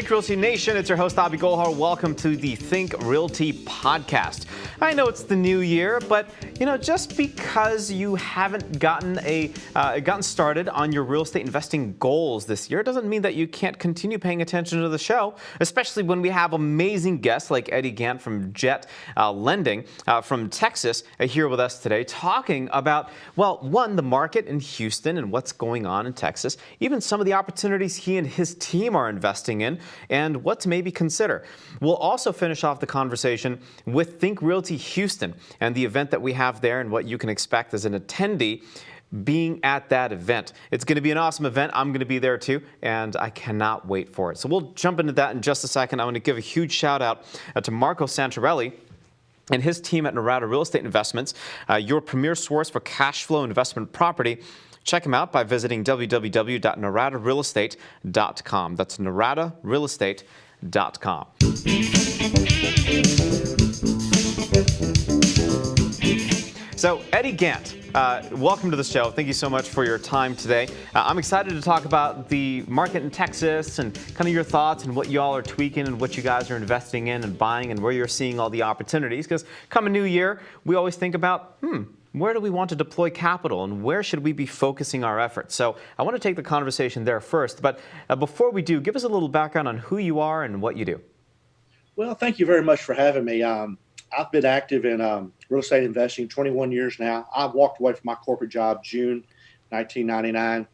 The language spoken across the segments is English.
Think Realty Nation, it's your host, Abhi Golhar. Welcome to the Think Realty podcast. I know it's the new year, but just because you haven't gotten started on your real estate investing goals this year doesn't mean that you can't continue paying attention to the show, especially when we have amazing guests like Eddie Gant from Jet Lending from Texas here with us today, talking about, the market in Houston and what's going on in Texas, even some of the opportunities he and his team are investing in, and what to maybe consider. We'll also finish off the conversation with Think Realty Houston and the event that we have there and what you can expect as an attendee being at that event. It's going to be an awesome event. I'm going to be there too, and I cannot wait for it. So we'll jump into that in just a second. I want to give a huge shout out to Marco Santarelli and his team at Narada Real Estate Investments, your premier source for cash flow investment property. Check them out by visiting www.naradarealestate.com. That's naradarealestate.com. So, Eddie Gant, welcome to the show. Thank you so much for your time today. I'm excited to talk about the market in Texas and kind of your thoughts and what you all are tweaking and what you guys are investing in and buying and where you're seeing all the opportunities. Because come a new year, we always think about, where do we want to deploy capital and where should we be focusing our efforts? So I want to take the conversation there first. But before we do, give us a little background on who you are and what you do. Well, thank you very much for having me. I've been active in real estate investing 21 years now. I walked away from my corporate job June 1999.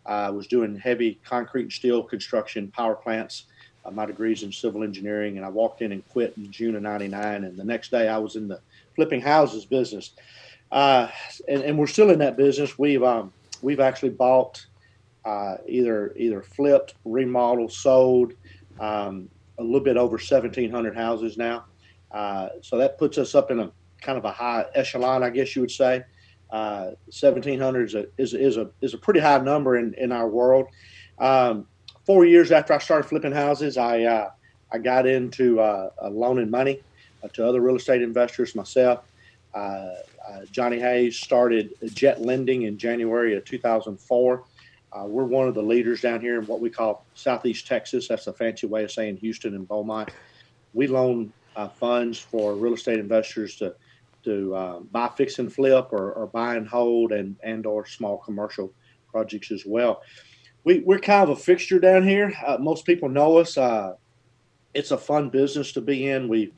I was doing heavy concrete and steel construction, power plants. My degree's in civil engineering, and I walked in and quit in June of 99. And the next day I was in the flipping houses business. And we're still in that business. We've actually bought, either flipped, remodeled, sold, a little bit over 1,700 houses now. So that puts us up in a kind of a high echelon, I guess you would say. 1,700 is a pretty high number in our world. 4 years after I started flipping houses, I got into loaning money to other real estate investors myself. Johnny Hayes started Jet Lending in January of 2004. We're one of the leaders down here in what we call Southeast Texas. That's a fancy way of saying Houston and Beaumont. We loan funds for real estate investors to buy, fix, and flip, or buy and hold, and or small commercial projects as well. We're kind of a fixture down here. Most people know us. It's a fun business to be in. We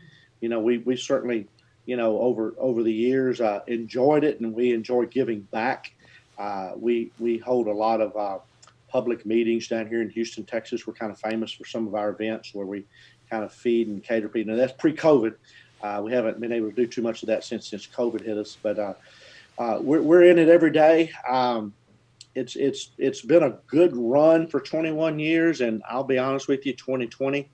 certainly, over the years, enjoyed it, and we enjoy giving back. We hold a lot of public meetings down here in Houston, Texas. We're kind of famous for some of our events where we kind of feed and cater people. Now, that's pre-COVID. We haven't been able to do too much of that since COVID hit us, but we're in it every day. It's been a good run for 21 years, and I'll be honest with you, 2020,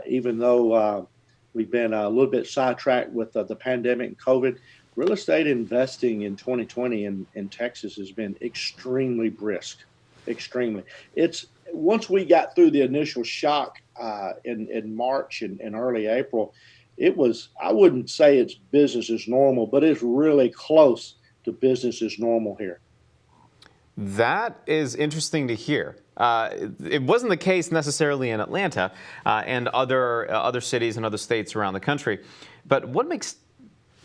even though we've been a little bit sidetracked with the pandemic and COVID, real estate investing in 2020 in Texas has been extremely brisk, extremely. Once we got through the initial shock in March and early April, I wouldn't say it's business as normal, but it's really close to business as normal here. That is interesting to hear. It wasn't the case necessarily in Atlanta and other cities and other states around the country. But what makes,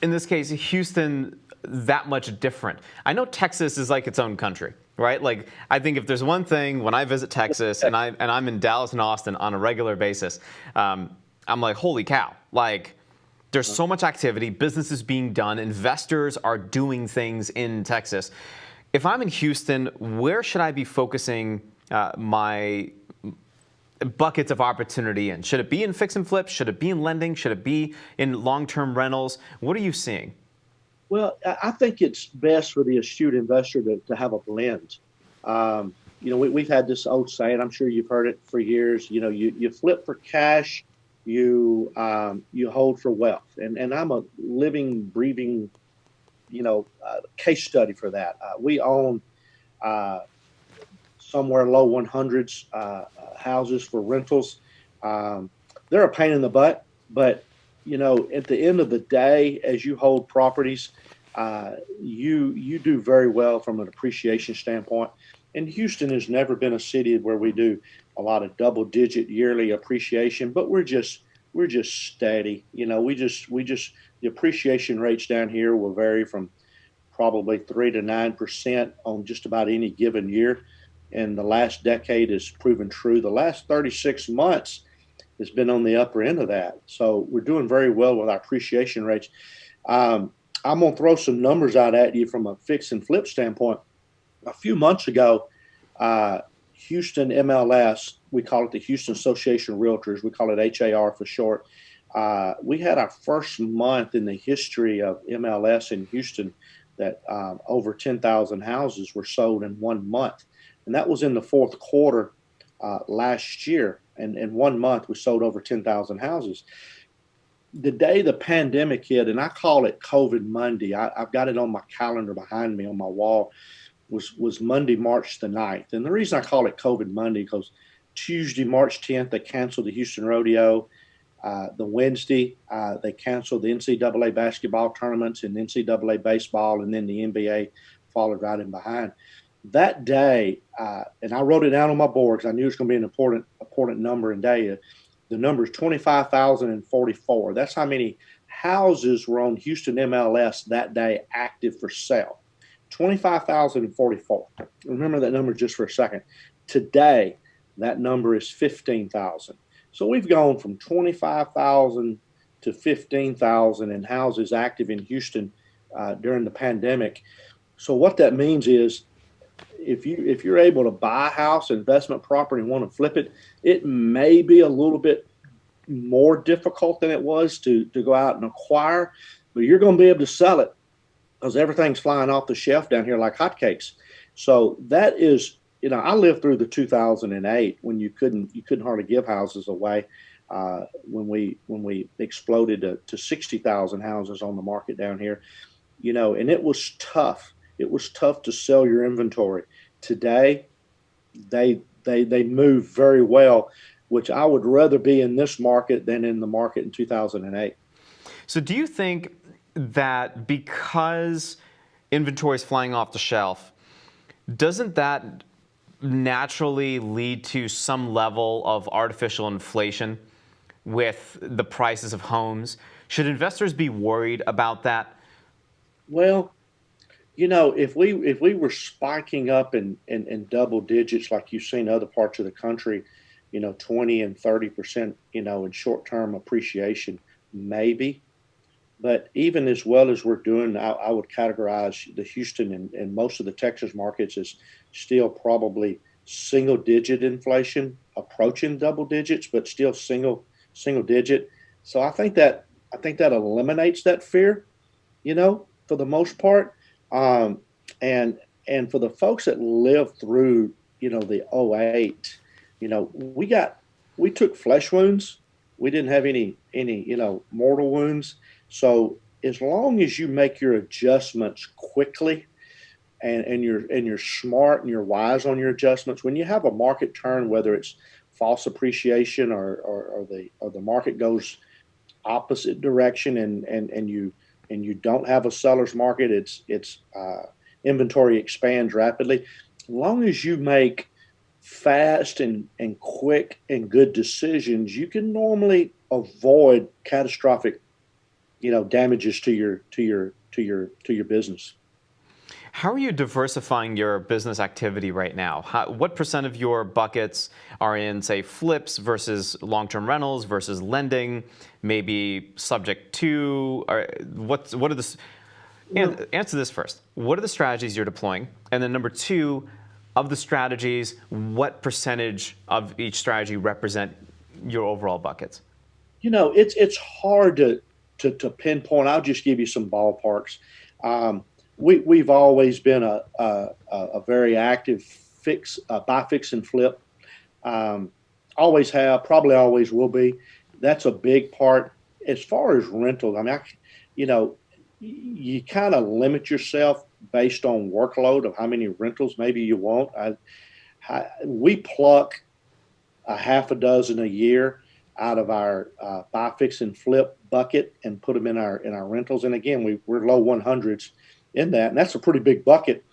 in this case, Houston that much different? I know Texas is like its own country, right? Like, I think if there's one thing when I visit Texas and I'm in Dallas and Austin on a regular basis, I'm like, holy cow! Like, there's so much activity, business is being done, investors are doing things in Texas. If I'm in Houston, where should I be focusing my buckets of opportunity in? Should it be in fix and flip? Should it be in lending? Should it be in long-term rentals? What are you seeing? Well, I think it's best for the astute investor to have a blend. We've had this old saying, I'm sure you've heard it for years, you flip for cash, you hold for wealth. And I'm a living, breathing, case study for that. We own somewhere low 100s houses for rentals. They're a pain in the butt, but at the end of the day, as you hold properties, you do very well from an appreciation standpoint. And Houston has never been a city where we do a lot of double digit yearly appreciation, but we're just steady. We just the appreciation rates down here will vary from probably 3 to 9% on just about any given year. And the last decade has proven true. The last 36 months has been on the upper end of that. So we're doing very well with our appreciation rates. I'm going to throw some numbers out at you from a fix and flip standpoint. A few months ago, Houston MLS, we call it the Houston Association of Realtors, we call it HAR for short. We had our first month in the history of MLS in Houston that over 10,000 houses were sold in 1 month. And that was in the fourth quarter last year. And in 1 month, we sold over 10,000 houses. The day the pandemic hit, and I call it COVID Monday, I've got it on my calendar behind me on my wall, was Monday, March the 9th. And the reason I call it COVID Monday, because Tuesday, March 10th, they canceled the Houston Rodeo. The Wednesday, they canceled the NCAA basketball tournaments and NCAA baseball, and then the NBA followed right in behind. That day, and I wrote it down on my board because I knew it was going to be an important number and day. The number is 25,044. That's how many houses were on Houston MLS that day active for sale. 25,044. Remember that number just for a second. Today, that number is 15,000. So we've gone from 25,000 to 15,000 in houses active in Houston during the pandemic. So what that means is if you're able to buy a house, investment property, and want to flip it, it may be a little bit more difficult than it was to go out and acquire, but you're going to be able to sell it because everything's flying off the shelf down here like hotcakes. So that is, I lived through the 2008 when you couldn't hardly give houses away. When we exploded to 60,000 houses on the market down here, and it was tough. It was tough to sell your inventory. Today, they move very well, which I would rather be in this market than in the market in 2008. So do you think that because inventory is flying off the shelf, doesn't that naturally lead to some level of artificial inflation with the prices of homes? Should investors be worried about that? Well, if we were spiking up in double digits like you've seen other parts of the country, 20 and 30%, in short-term appreciation, maybe. But even as well as we're doing, I would categorize the Houston and most of the Texas markets as still probably single-digit inflation, approaching double digits, but still single digit. So I think that eliminates that fear, for the most part. And for the folks that lived through, the 08, we took flesh wounds. We didn't have any mortal wounds. So as long as you make your adjustments quickly and you're smart and you're wise on your adjustments, when you have a market turn, whether it's false appreciation or the market goes opposite direction and you don't have a seller's market, it's inventory expands rapidly. As long as you make fast and quick and good decisions, you can normally avoid catastrophic, damages to your business. How are you diversifying your business activity right now? What percent of your buckets are in, say, flips versus long-term rentals versus lending, maybe subject to, or what are the, answer this first. What are the strategies you're deploying? And then number two, of the strategies, what percentage of each strategy represent your overall buckets? It's hard to pinpoint. I'll just give you some ballparks. We've always been a very active buy, fix, and flip. Always have, probably always will be. That's a big part. As far as rentals, I mean, you kind of limit yourself based on workload of how many rentals maybe you want. We pluck a half a dozen a year out of our buy, fix, and flip bucket and put them in our rentals. And again, we're low 100s. in that, and that's a pretty big bucket.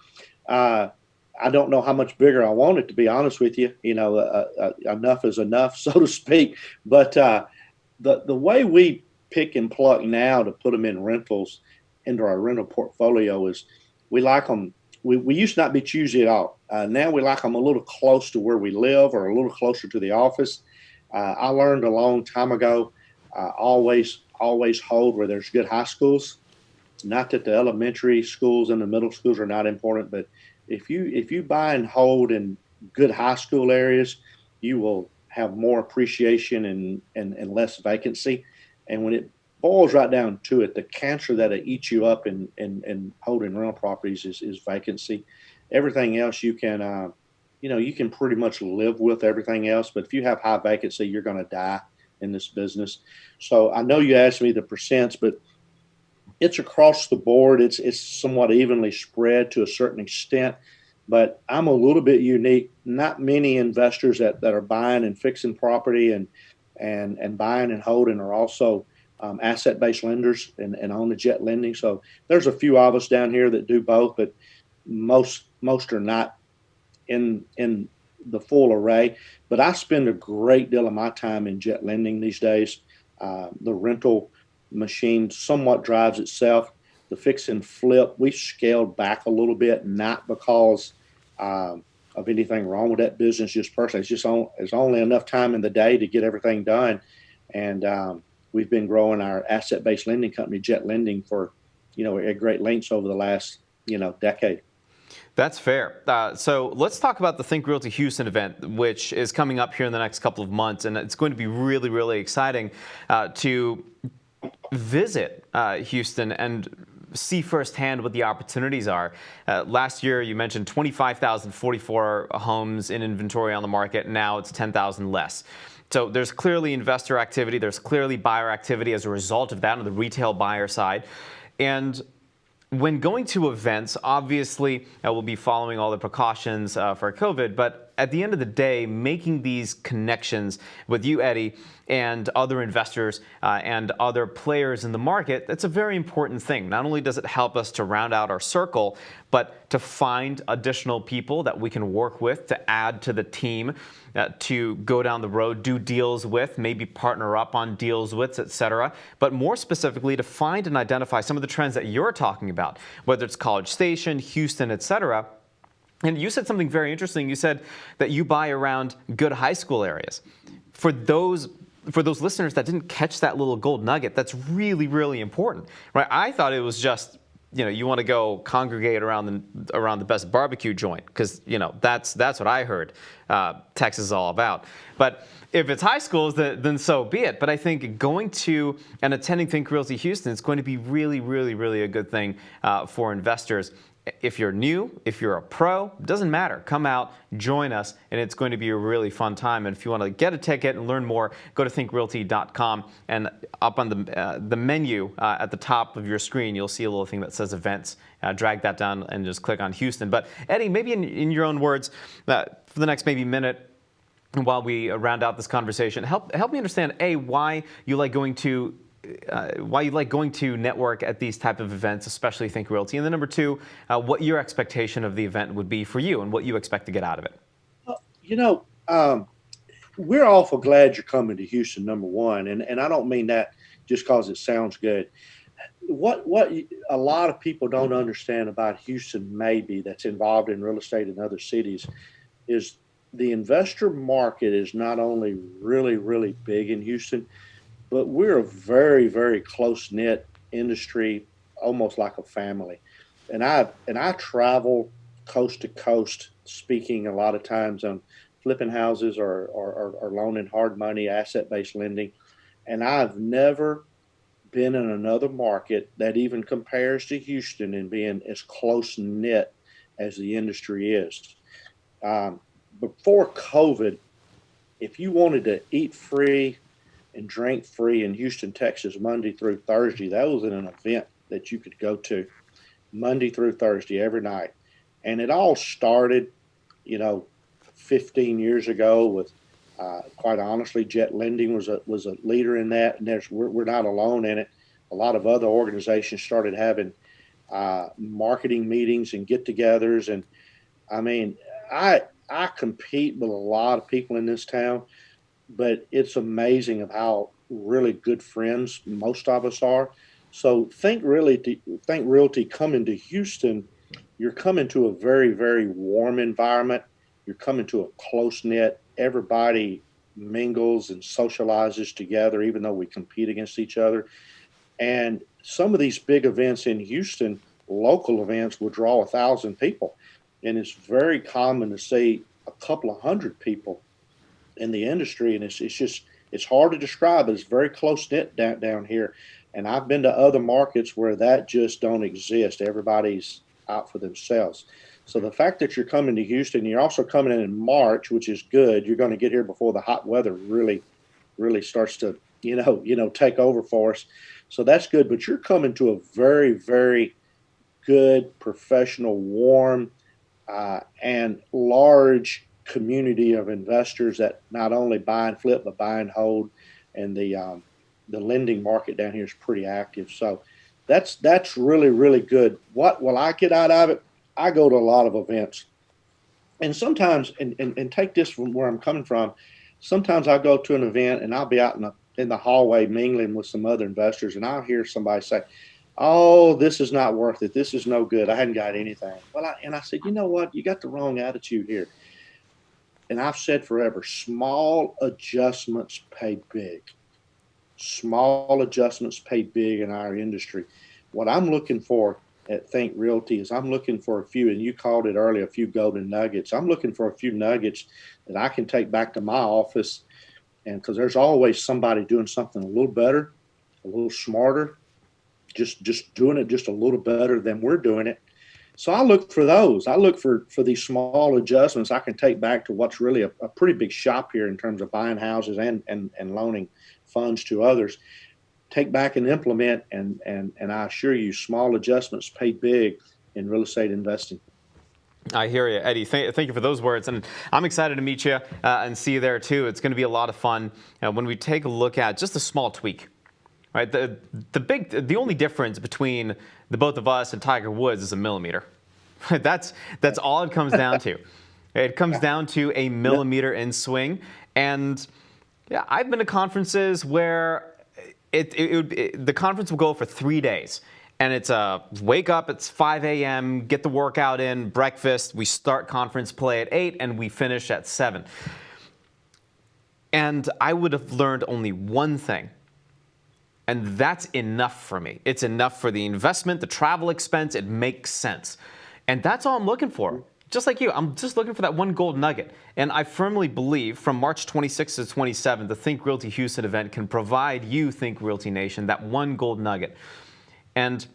I don't know how much bigger I want it to be, honest with you. Enough is enough, so to speak. But the way we pick and pluck now to put them in rentals into our rental portfolio is we like them. We used to not be choosy at all. Now we like them a little close to where we live or a little closer to the office. I learned a long time ago, always hold where there's good high schools. Not that the elementary schools and the middle schools are not important, but if you buy and hold in good high school areas, you will have more appreciation and less vacancy. And when it boils right down to it, the cancer that eats you up in holding rental properties is vacancy. Everything else you can you can pretty much live with everything else, but if you have high vacancy, you're going to die in this business. So I know you asked me the percents, but it's across the board. It's somewhat evenly spread to a certain extent, but I'm a little bit unique. Not many investors that are buying and fixing property and buying and holding are also asset-based lenders and own the jet lending. So there's a few of us down here that do both, but most are not in the full array. But I spend a great deal of my time in jet lending these days. The rental machine somewhat drives itself. The fix and flip, we scaled back a little bit, not because of anything wrong with that business, just personally. There's only enough time in the day to get everything done. And we've been growing our asset-based lending company, Jet Lending, for, at great lengths over the last, decade. That's fair. So let's talk about the Think Realty Houston event, which is coming up here in the next couple of months. And it's going to be really, really exciting to visit Houston and see firsthand what the opportunities are. Last year, you mentioned 25,044 homes in inventory on the market. Now it's 10,000 less. So there's clearly investor activity. There's clearly buyer activity as a result of that on the retail buyer side. And when going to events, obviously, we'll be following all the precautions for COVID, but at the end of the day, making these connections with you, Eddie, and other investors and other players in the market, that's a very important thing. Not only does it help us to round out our circle, but to find additional people that we can work with to add to the team, to go down the road, do deals with, maybe partner up on deals with, etc. But more specifically, to find and identify some of the trends that you're talking about, whether it's College Station, Houston, etc. And you said something very interesting. You said that you buy around good high school areas. For those listeners that didn't catch that little gold nugget, that's really, really important, right? I thought it was just, you want to go congregate around the best barbecue joint because, that's what I heard Texas is all about. But if it's high schools, then so be it. But I think going to and attending Think Realty Houston is going to be really, really, really a good thing for investors. If you're new, if you're a pro, doesn't matter. Come out, join us, and it's going to be a really fun time. And if you want to get a ticket and learn more, go to thinkrealty.com, and up on the menu at the top of your screen, you'll see a little thing that says events. Drag that down and just click on Houston. But Eddie, maybe in your own words, for the next maybe minute, while we round out this conversation, help me understand, A, why you like going to network at these type of events, especially Think Realty, and then number two, what your expectation of the event would be for you and what you expect to get out of it. We're awful glad you're coming to Houston, number one, and I don't mean that just because it sounds good. What a lot of people don't understand about Houston, maybe that's involved in real estate in other cities, is the investor market is not only really, really big in Houston, but we're a very, very close-knit industry, almost like a family. And I travel coast to coast, speaking a lot of times on flipping houses or loaning hard money, asset-based lending. And I've never been in another market that even compares to Houston in being as close-knit as the industry is. Before COVID, if you wanted to eat free and drink free in Houston, Texas, Monday through Thursday, that was an event that you could go to Monday through Thursday every night. And it all started, 15 years ago with, quite honestly, Jet Lending was a leader in that. And we're not alone in it. A lot of other organizations started having marketing meetings and get-togethers. And I mean, I compete with a lot of people in this town, but it's amazing of how really good friends most of us are. So think Realty coming to Houston, you're coming to a very, very warm environment. You're coming to a close knit. Everybody mingles and socializes together, even though we compete against each other. And some of these big events in Houston, local events, will draw 1,000 people, and it's very common to see a couple of hundred people in the industry, and it's hard to describe, but it's very close knit down here. And I've been to other markets where that just don't exist. Everybody's out for themselves. So the fact that you're coming to Houston, you're also coming in March, which is good. You're going to get here before the hot weather really starts to take over for us. So that's good. But you're coming to a very, very good, professional, warm, and large community of investors that not only buy and flip but buy and hold, and the lending market down here is pretty active. So that's really, really good. What will I get out of it? I go to a lot of events, and sometimes and take this from where I'm coming from. Sometimes I'll go to an event and I'll be out in the hallway mingling with some other investors, and I'll hear somebody say, "Oh, this is not worth it. This is no good. I hadn't got anything." I said, you know what? You got the wrong attitude here. And I've said forever, small adjustments pay big. Small adjustments pay big in our industry. What I'm looking for at Think Realty is I'm looking for a few, and you called it earlier, a few golden nuggets. I'm looking for a few nuggets that I can take back to my office, and because there's always somebody doing something a little better, a little smarter, just doing it just a little better than we're doing it. So I look for those. I look for these small adjustments I can take back to what's really a pretty big shop here in terms of buying houses and loaning funds to others. Take back and implement, and I assure you, small adjustments pay big in real estate investing. I hear you, Eddie. Thank you for those words, and I'm excited to meet you and see you there too. It's going to be a lot of fun when we take a look at just a small tweak. Right, the only difference between the both of us and Tiger Woods is a millimeter. That's all it comes down to. It comes down to a millimeter in swing. And yeah, I've been to conferences where the conference will go for 3 days. And it's wake up, it's 5 a.m., get the workout in, breakfast, we start conference play at 8, and we finish at 7. And I would have learned only one thing. And that's enough for me. It's enough for the investment, the travel expense. It makes sense. And that's all I'm looking for. Just like you, I'm just looking for that one gold nugget. And I firmly believe from March 26th to 27th, the Think Realty Houston event can provide you, Think Realty Nation, that one gold nugget. And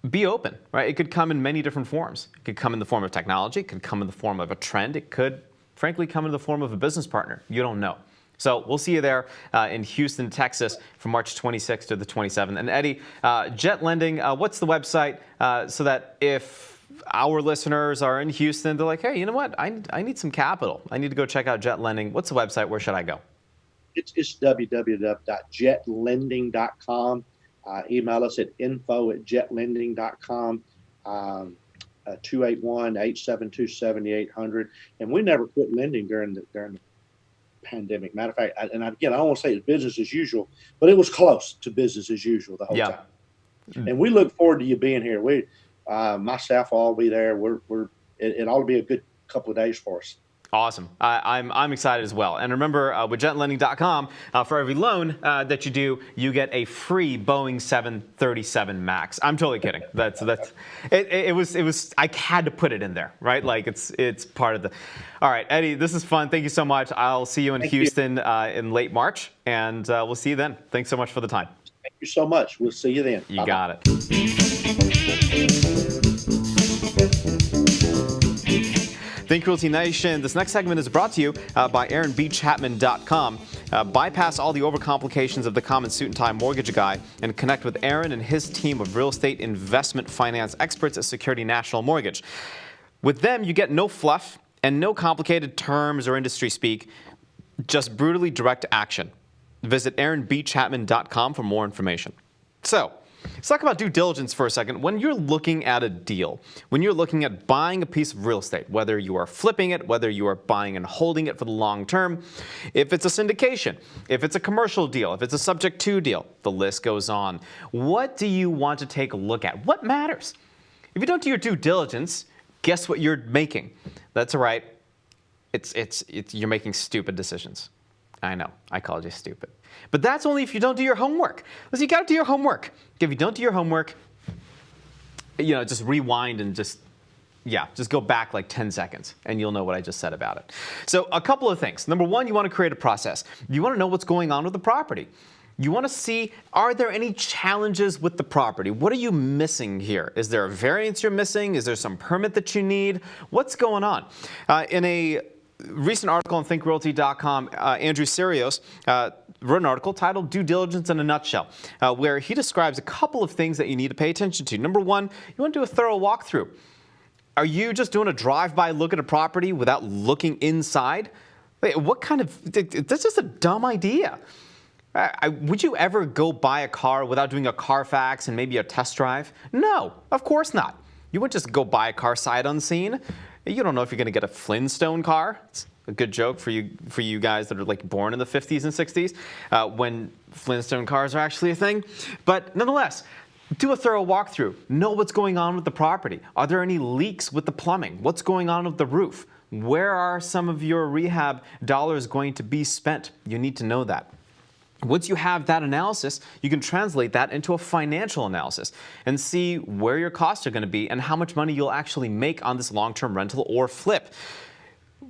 be open, right? It could come in many different forms. It could come in the form of technology. It could come in the form of a trend. It could, frankly, come in the form of a business partner. You don't know. So we'll see you there in Houston, Texas from March 26th to the 27th. And Eddie, Jet Lending, what's the website so that if our listeners are in Houston, they're like, hey, you know what? I need some capital. I need to go check out Jet Lending. What's the website? Where should I go? It's www.jetlending.com. Email us at info@jetlending.com. 281-872-7800. And we never quit lending during the pandemic. Matter of fact, I don't want to say it's business as usual, but it was close to business as usual the whole time. And we look forward to you being here. My staff will all be there. It ought to be a good couple of days for us. Awesome. I'm excited as well. And remember, with jetlending.com, for every loan that you do, you get a free Boeing 737 MAX. I'm totally kidding. It was. I had to put it in there, right? Like it's part of the. All right, Eddie, this is fun. Thank you so much. I'll see you in Houston in late March, and we'll see you then. Thanks so much for the time. Thank you so much. We'll see you then. You got it. Think Realty Nation. This next segment is brought to you by AaronBChapman.com. Bypass all the overcomplications of the common suit and tie mortgage guy and connect with Aaron and his team of real estate investment finance experts at Security National Mortgage. With them, you get no fluff and no complicated terms or industry speak, just brutally direct action. Visit AaronBChapman.com for more information. So, Let's talk about due diligence for a second. When you're looking at a deal, when you're looking at buying a piece of real estate, whether you are flipping it, whether you are buying and holding it for the long term, if it's a syndication, if it's a commercial deal, if it's a subject to deal, the list goes on. What do you want to take a look at? What matters? If you don't do your due diligence, guess what you're making? That's right. You're making stupid decisions. I know, I called you stupid. But that's only if you don't do your homework. Listen, you gotta do your homework. If you don't do your homework, just rewind and just go back like 10 seconds and you'll know what I just said about it. So a couple of things. Number one, you wanna create a process. You wanna know what's going on with the property. You want to see, are there any challenges with the property? What are you missing here? Is there a variance you're missing? Is there some permit that you need? What's going on? In a recent article on thinkrealty.com, Andrew Serios wrote an article titled Due Diligence in a Nutshell, where he describes a couple of things that you need to pay attention to. Number one, you want to do a thorough walkthrough. Are you just doing a drive-by look at a property without looking inside? That's just a dumb idea. Would you ever go buy a car without doing a Carfax and maybe a test drive? No, of course not. You wouldn't just go buy a car sight unseen. You don't know if you're going to get a Flintstone car. It's a good joke for you guys that are like born in the 50s and 60s when Flintstone cars are actually a thing. But nonetheless, do a thorough walkthrough. Know what's going on with the property. Are there any leaks with the plumbing? What's going on with the roof? Where are some of your rehab dollars going to be spent? You need to know that. Once you have that analysis, you can translate that into a financial analysis and see where your costs are going to be and how much money you'll actually make on this long-term rental or flip.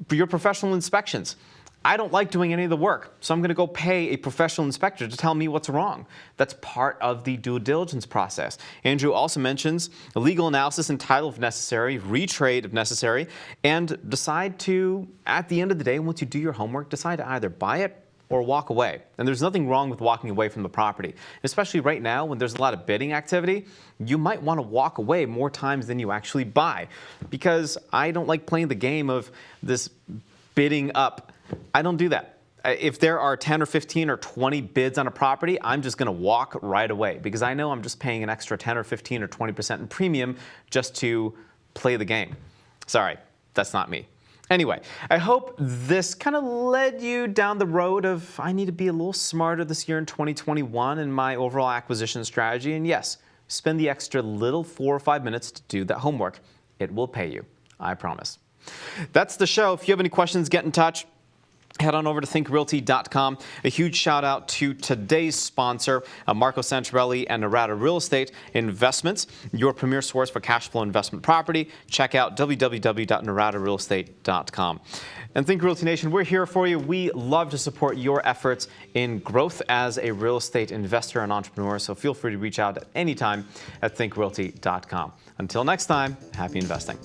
For your professional inspections, I don't like doing any of the work, so I'm going to go pay a professional inspector to tell me what's wrong. That's part of the due diligence process. Andrew also mentions a legal analysis and title if necessary, retrade if necessary, and decide to, at the end of the day, once you do your homework, decide to either buy it or walk away. And there's nothing wrong with walking away from the property. Especially right now when there's a lot of bidding activity, you might want to walk away more times than you actually buy. Because I don't like playing the game of this bidding up. I don't do that. If there are 10 or 15 or 20 bids on a property, I'm just going to walk right away because I know I'm just paying an extra 10 or 15 or 20% in premium just to play the game. Sorry, that's not me. Anyway, I hope this kind of led you down the road of I need to be a little smarter this year in 2021 in my overall acquisition strategy. And yes, spend the extra little 4 or 5 minutes to do that homework. It will pay you, I promise. That's the show. If you have any questions, get in touch. Head on over to thinkrealty.com. A huge shout out to today's sponsor, Marco Santorelli and Narada Real Estate Investments, your premier source for cash flow investment property. Check out www.naradarealestate.com. And Think Realty Nation, we're here for you. We love to support your efforts in growth as a real estate investor and entrepreneur. So feel free to reach out at any time at thinkrealty.com. Until next time, happy investing.